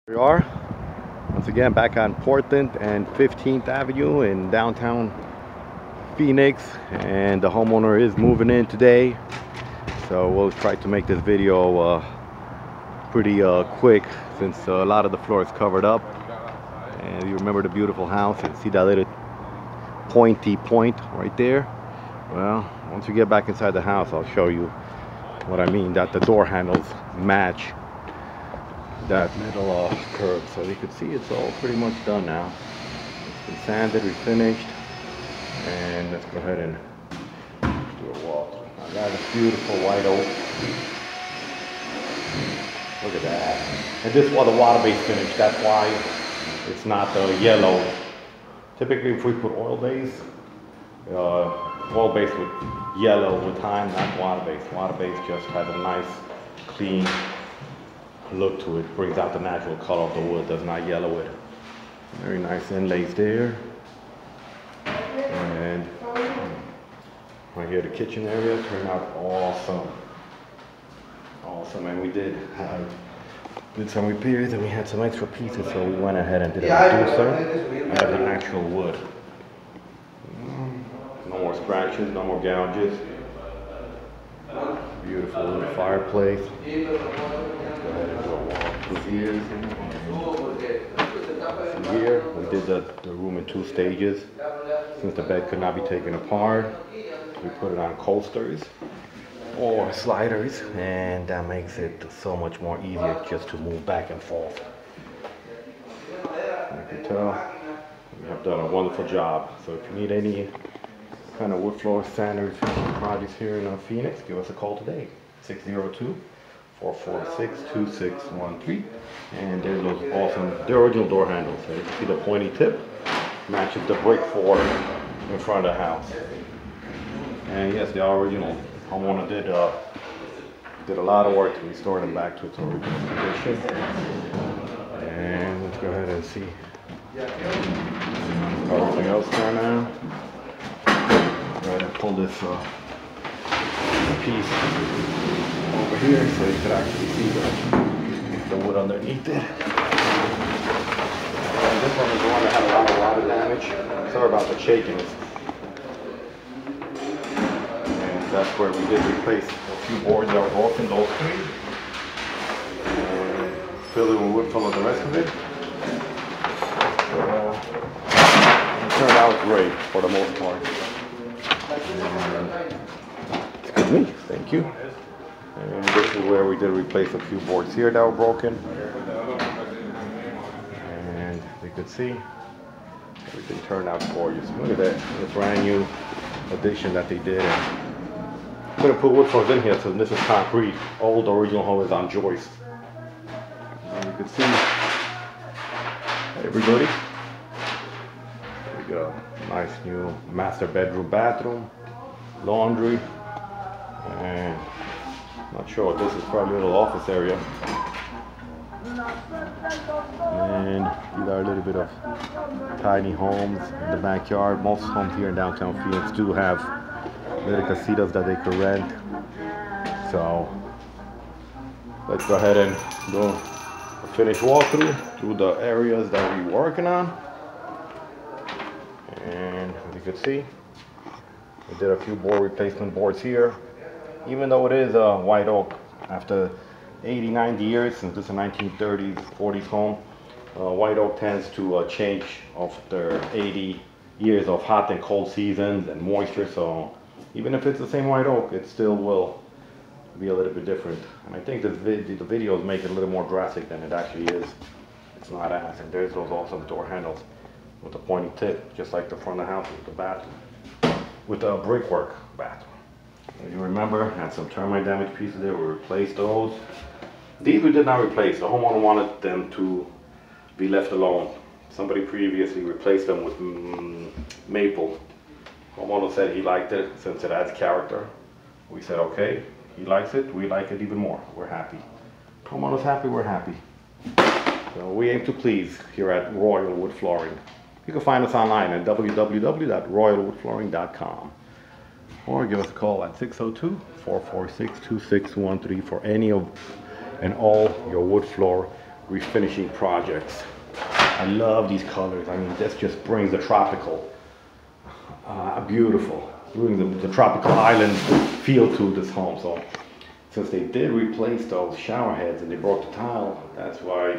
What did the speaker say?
We are once again back on Portland and 15th Avenue in downtown Phoenix, and the homeowner is moving in today, so we'll try to make this video pretty quick since a lot of the floor is covered up. And you remember the beautiful house, you see that little pointy point right there. Well, once we get back inside the house, I'll show you what I mean, that the door handles match that middle curve. So you can see it's all pretty much done now. It's been sanded, refinished, and let's go ahead and do a walk. I got a beautiful white oak. Look at that. And this was a water-based finish. That's why it's not the yellow. Typically, if we put oil-based with yellow with time, not water-based. Water-based just has a nice, clean look to it, brings out the natural color of the wood, does not yellow it. Very nice inlays there. And right here, the kitchen area turned out awesome. Awesome, and we did some repairs, and we had some extra pieces, so we went ahead and did a reducer out of the actual wood. No more scratches, no more gouges. Beautiful little fireplace. Let's go ahead and do a walk through here. See here, we did the room in 2 stages. Since the bed could not be taken apart, we put it on coasters or sliders, and that makes it so much more easier just to move back and forth. You can tell we have done a wonderful job. So if you need any kind of wood floor standard projects here in Phoenix, give us a call today, 602-446-2613. And there's those awesome, the original door handles. So you can see the pointy tip matches the brick for in front of the house. And yes, they are original. Homeowner did a lot of work to restore them back to its original condition. And let's go ahead and see how everything else turned out. Go ahead and pull this piece over here so you can actually see the wood underneath it. And this one is the one that had a lot of water damage. Sorry about the shakiness. And that's where we did replace a few boards that were broken, those 3. And fill it with wood, fill the rest of it. It turned out great for the most part. Excuse me, thank you. And this is where we did replace a few boards here that were broken. And you can see everything turned out gorgeous. Look at that, the brand new addition that they did. I'm going to put wood floors in here, so this is concrete. Old original home is on joists. And you can see everybody. There we go. Nice new master bedroom, bathroom, laundry, and not sure what this is, probably a little office area. And these are a little bit of tiny homes in the backyard. Most homes here in downtown Phoenix do have little casitas that they could rent. So let's go ahead and do a finished walkthrough through the areas that we're working on. And as you can see, we did a few board replacement boards here. Even though it is a white oak, after 80, 90 years, since this is a 1930s, 40s home, white oak tends to change after 80 years of hot and cold seasons and moisture. So even if it's the same white oak, it still will be a little bit different. And I think the videos make it a little more drastic than it actually is. It's not as. And there's those awesome door handles with the pointy tip, just like the front of the house with the bathroom, with the brickwork bathroom. As you remember, had some termite damage pieces there. We replaced those. These we did not replace. The homeowner wanted them to be left alone. Somebody previously replaced them with maple. Homeowner said he liked it since it adds character. We said okay, he likes it, we like it even more. We're happy. Homeowner's happy, we're happy. So we aim to please here at Royal Wood Flooring. You can find us online at www.royalwoodflooring.com or give us a call at 602-446-2613 for any of and all your wood floor refinishing projects. I love these colors. I mean, this just brings the tropical, beautiful, brings the tropical island feel to this home. So since they did replace those shower heads and they broke the tile, that's why